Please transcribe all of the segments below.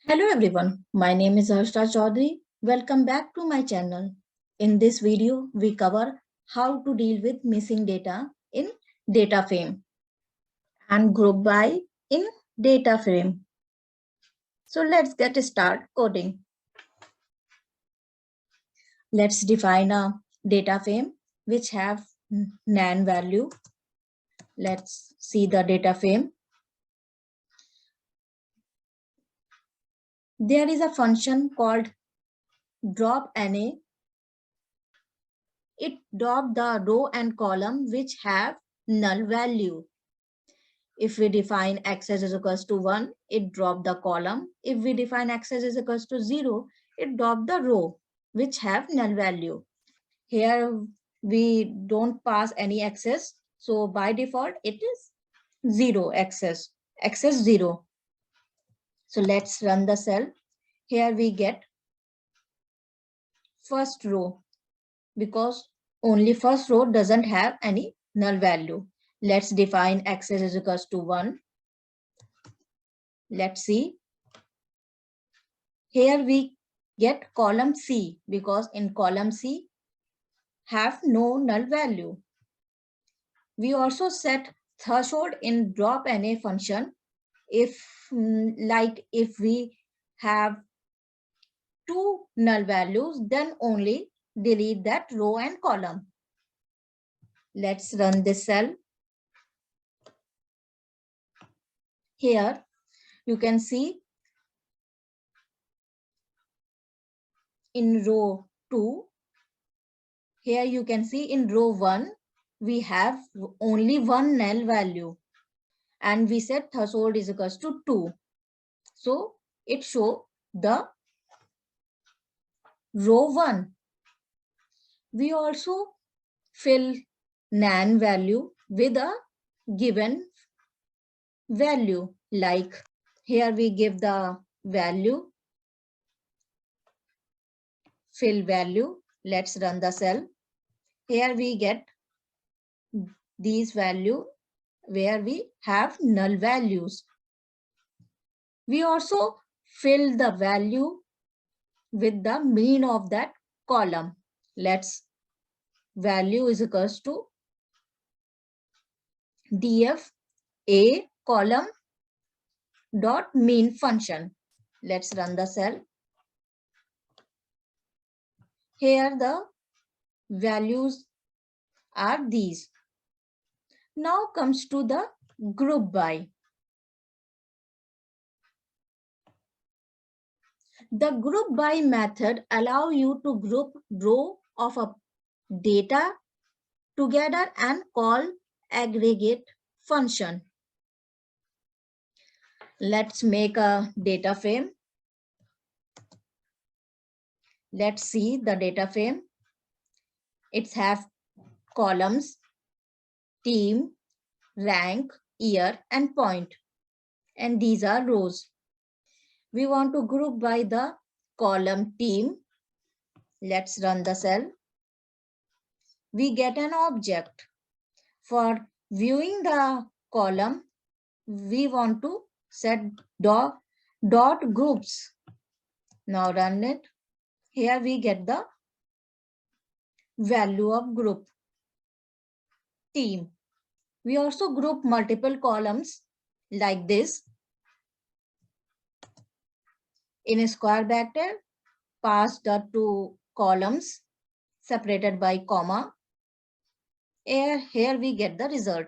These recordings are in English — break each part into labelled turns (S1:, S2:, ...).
S1: Hello everyone, my name is Harshita Chaudhary. Welcome back to my channel. In this video, we cover how to deal with missing data in DataFrame and group by in DataFrame. So let's get started coding. Let's define a DataFrame which have nan value. Let's see the DataFrame. There is a function called drop NA. It drops the row and column which have null value. If we define access is equals to 1, it drop the column. If we define access is equals to 0, it drop the row which have null value. Here we don't pass any access. So by default, it is 0 access 0. So let's run the cell. Here we get first row because only first row doesn't have any null value. Let's define access is equals to 1. Let's see. Here we get column C because in column C have no null value. We also set threshold in drop NA function if we have 2 null values, then only delete that row and column. Let's run this cell. Here you can see in row 2, here you can see in row 1, we have only one null value and we set threshold is equals to 2. So it shows the row 1. We also fill nan value with a given value, like here we give the value, fill value. Let's run the cell. Here we get these value where we have null values. We also fill the value with the mean of that column. Let's value is equals to df a column dot mean function. Let's run the cell. Here the values are these. Now comes to the group by. The group by method allow you to group row of a data together and call aggregate function. Let's make a data frame. Let's see the data frame. It has columns, team, rank, year, and point. And these are rows. We want to group by the column team. Let's run the cell. We get an object. For viewing the column, we want to set dot groups. Now run it. Here we get the value of group team. We also group multiple columns like this. In a square bracket, pass the 2 columns separated by comma. Here we get the result.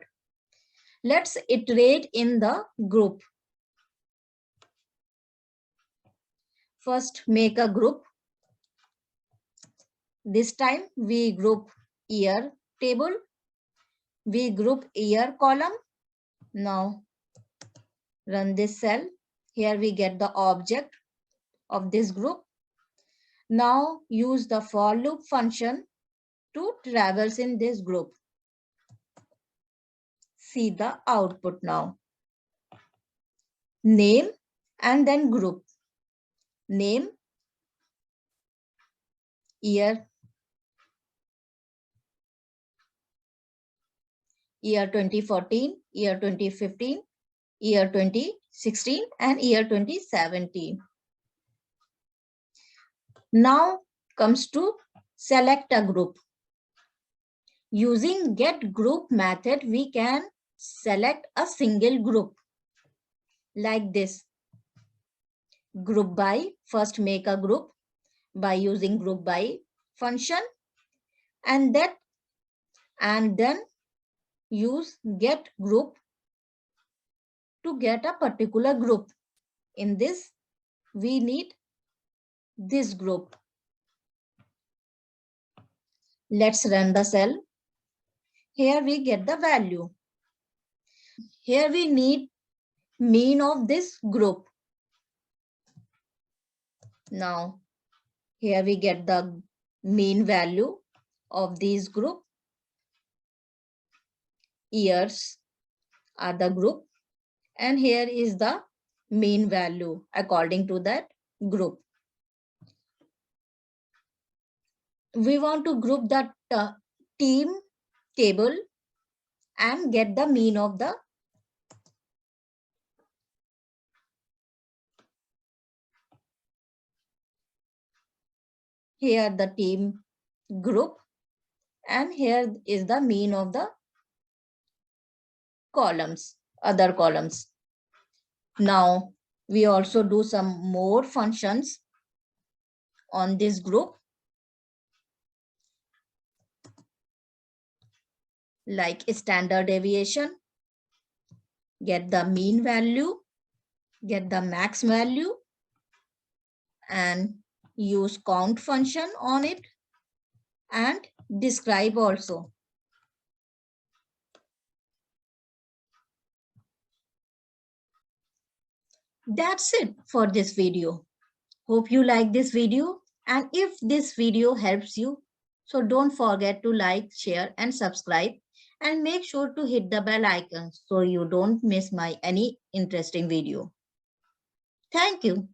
S1: Let's iterate in the group. First, make a group. This time we group year table. We group year column. Now run this cell. Here we get the object of this group. Now use the for loop function to traverse in this group. See the output now. Name and then group. Name, year 2014, year 2015, year 2016, and year 2017. Now comes to select a group. Using get group method, we can select a single group like this. Group by, first make a group by using group by function, and then use get group to get a particular group. In this, we need this group. Let's run the cell. Here we get the value. Here we need mean of this group. Now, here we get the mean value of this group. Years are the group, and here is the mean value according to that group. We want to group the team table and get the mean of the here the team group, and here is the mean of the columns, other columns. Now we also do some more functions on this group, like standard deviation, get the mean value, get the max value, and use count function on it, and describe also. That's it for this video. Hope you like this video, and if this video helps you, so don't forget to like, share and subscribe, and make sure to hit the bell icon so you don't miss my any interesting video. Thank you.